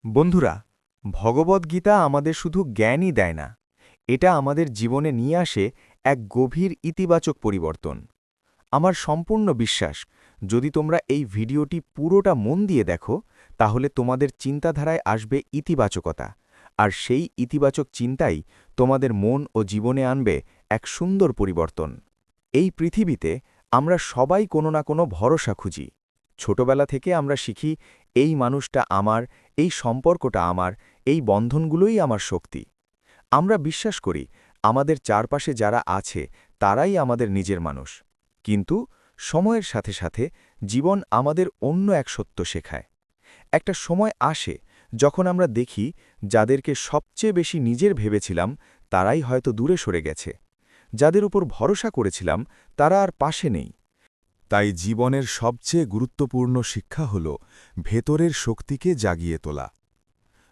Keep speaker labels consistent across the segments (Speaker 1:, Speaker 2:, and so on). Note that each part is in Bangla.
Speaker 1: বন্ধুরা, ভগবদ্গীতা আমাদের শুধু জ্ঞানই দেয় না, এটা আমাদের জীবনে নিয়ে আসে এক গভীর ইতিবাচক পরিবর্তন। আমার সম্পূর্ণ বিশ্বাস, যদি তোমরা এই ভিডিওটি পুরোটা মন দিয়ে দেখো, তাহলে তোমাদের চিন্তাধারায় আসবে ইতিবাচকতা, আর সেই ইতিবাচক চিন্তাই তোমাদের মন ও জীবনে আনবে এক সুন্দর পরিবর্তন। এই পৃথিবীতে আমরা সবাই কোনো না কোনো ভরসা খুঁজি। ছোটবেলা থেকে আমরা শিখি, এই মানুষটা আমার, এই সম্পর্কটা আমার, এই বন্ধনগুলোই আমার শক্তি। আমরা বিশ্বাস করি, আমাদের চারপাশে যারা আছে তারাই আমাদের নিজের মানুষ। কিন্তু সময়ের সাথে সাথে জীবন আমাদের অন্য এক সত্য শেখায়। একটা সময় আসে যখন আমরা দেখি, যাদেরকে সবচেয়ে বেশি নিজের ভেবেছিলাম তারাই হয়তো দূরে সরে গেছে। যাদের উপর ভরসা করেছিলাম তারা আর পাশে নেই।
Speaker 2: তাই জীবনের সবচেয়ে গুরুত্বপূর্ণ শিক্ষা হল ভেতরের শক্তিকে জাগিয়ে তোলা।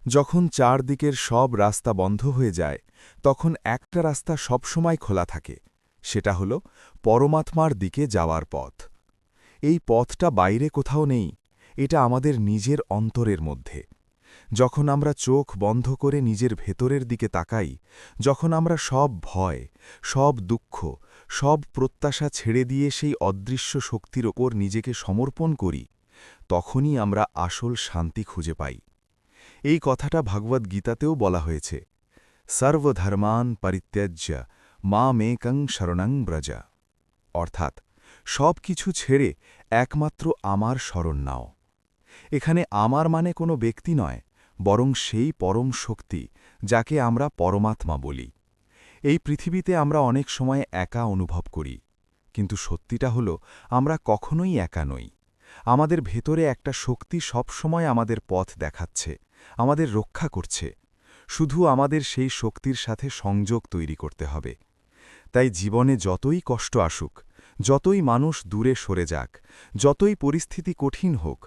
Speaker 2: যখন চারদিকের সব রাস্তা বন্ধ হয়ে যায়, তখন একটা রাস্তা সবসময় খোলা থাকে, সেটা হল পরমাত্মার দিকে যাওয়ার পথ। এই পথটা বাইরে কোথাও নেই, এটা আমাদের নিজের অন্তরের মধ্যে। যখন আমরা চোখ বন্ধ করে নিজের ভেতরের দিকে তাকাই, যখন আমরা সব ভয়, সব দুঃখ, সব প্রত্যাশা ছেড়ে দিয়ে সেই অদৃশ্য শক্তির ওপর নিজেকে সমর্পণ করি, তখনই আমরা আসল শান্তি খুঁজে পাই। এই কথাটা ভগবদ্গীতাতেও বলা হয়েছে, সর্বধর্মান পরিত্যাজ্য মামেকং শরণং ব্রজ। অর্থাৎ, সব কিছু ছেড়ে একমাত্র আমার শরণ নাও। এখানে আমার মানে কোনো ব্যক্তি নয়, বরং সেই পরম শক্তি যাকে আমরা পরমাত্মা বলি। এই পৃথিবীতে আমরা অনেক সময় একা অনুভব করি, কিন্তু সত্যিটা হল আমরা কখনোই একা নই। আমাদের ভেতরে একটা শক্তি সবসময় আমাদের পথ দেখাচ্ছে, আমাদের রক্ষা করছে। শুধু আমাদের সেই শক্তির সাথে সংযোগ তৈরি করতে হবে। তাই জীবনে যতই কষ্ট আসুক, যতই মানুষ দূরে সরে যাক, যতই পরিস্থিতি কঠিন হোক,